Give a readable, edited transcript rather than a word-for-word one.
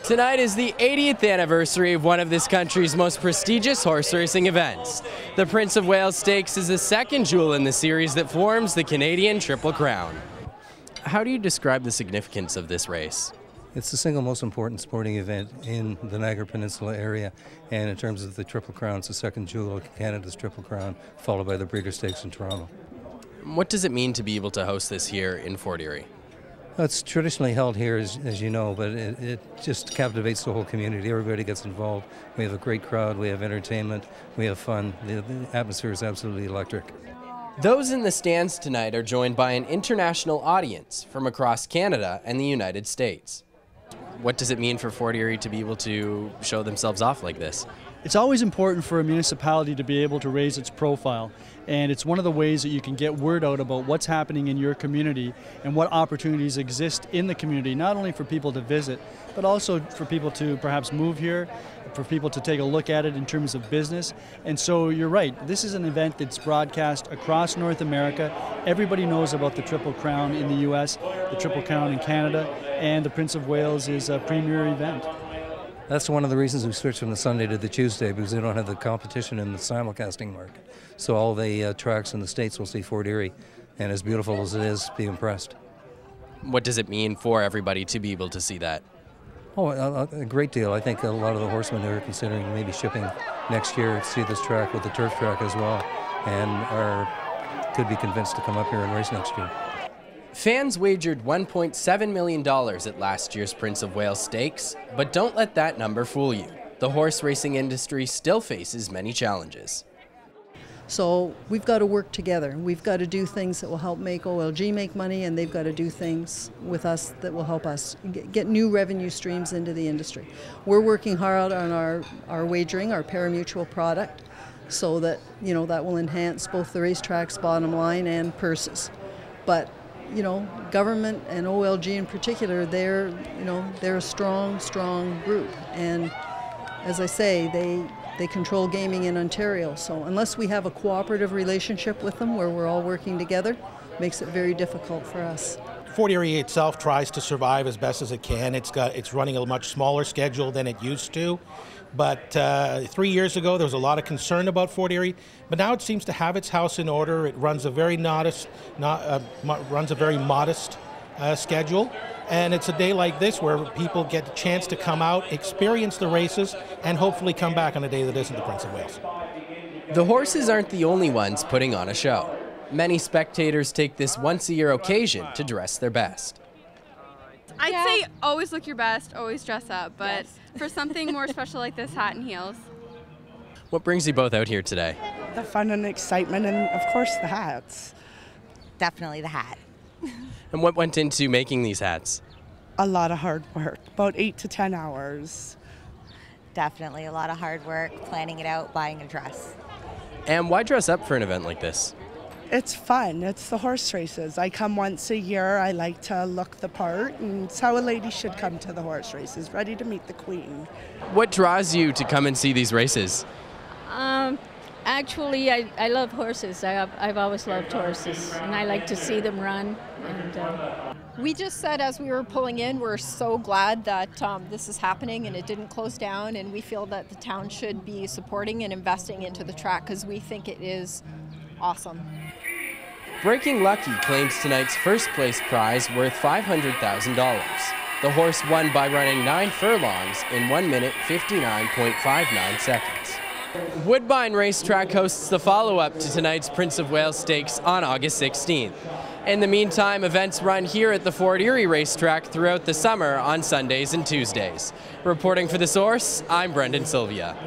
Tonight is the 80th anniversary of one of this country's most prestigious horse racing events. The Prince of Wales Stakes is the second jewel in the series that forms the Canadian Triple Crown. How do you describe the significance of this race? It's the single most important sporting event in the Niagara Peninsula area, and in terms of the Triple Crown, it's the second jewel of Canada's Triple Crown, followed by the Breeder Stakes in Toronto. What does it mean to be able to host this here in Fort Erie? Well, it's traditionally held here, as you know, but it just captivates the whole community. Everybody gets involved. We have a great crowd, we have entertainment, we have fun. The atmosphere is absolutely electric. Those in the stands tonight are joined by an international audience from across Canada and the United States. What does it mean for Fort Erie to be able to show themselves off like this? It's always important for a municipality to be able to raise its profile, and it's one of the ways that you can get word out about what's happening in your community and what opportunities exist in the community, not only for people to visit, but also for people to perhaps move here, for people to take a look at it in terms of business. And so you're right, this is an event that's broadcast across North America. Everybody knows about the Triple Crown in the US, the Triple Crown in Canada, and the Prince of Wales is a premier event. That's one of the reasons we switched from the Sunday to the Tuesday, because they don't have the competition in the simulcasting market. So all the tracks in the States will see Fort Erie, and as beautiful as it is, be impressed. What does it mean for everybody to be able to see that? Oh, a great deal. I think a lot of the horsemen who are considering maybe shipping next year see this track with the turf track as well, and could be convinced to come up here and race next year. Fans wagered $1.7 million at last year's Prince of Wales Stakes, but don't let that number fool you. The horse racing industry still faces many challenges. So we've got to work together. We've got to do things that will help make OLG make money, and they've got to do things with us that will help us get new revenue streams into the industry. We're working hard on our wagering, our parimutuel product, so that, you know, that will enhance both the racetrack's bottom line and purses. But you know, government and OLG in particular, they're a strong group, and as I say, they control gaming in Ontario. So unless we have a cooperative relationship with them where we're all working together, it makes it very difficult for us. Fort Erie itself tries to survive as best as it can. It's running a much smaller schedule than it used to. But 3 years ago, there was a lot of concern about Fort Erie. But now it seems to have its house in order. It runs a very modest schedule. And it's a day like this where people get a chance to come out, experience the races, and hopefully come back on a day that isn't the Prince of Wales. The horses aren't the only ones putting on a show. Many spectators take this once-a-year occasion to dress their best. I'd say always look your best, always dress up, but for something more special like this, hat and heels. What brings you both out here today? The fun and excitement, and of course the hats. Definitely the hat. And what went into making these hats? A lot of hard work, about 8 to 10 hours. Definitely a lot of hard work, planning it out, buying a dress. And why dress up for an event like this? It's fun. It's the horse races. I come once a year. I like to look the part, and it's how a lady should come to the horse races, ready to meet the queen. What draws you to come and see these races? Actually, I love horses. I've always loved horses, and I like to see them run. And we just said as we were pulling in, we're so glad that this is happening and it didn't close down, and we feel that the town should be supporting and investing into the track because we think it is awesome. Breaking Lucky claims tonight's first place prize worth $500,000. The horse won by running 9 furlongs in 1 minute 59.59 seconds. Woodbine Racetrack hosts the follow-up to tonight's Prince of Wales Stakes on August 16th. In the meantime, events run here at the Fort Erie Racetrack throughout the summer on Sundays and Tuesdays. Reporting for The Source, I'm Brendan Sylvia.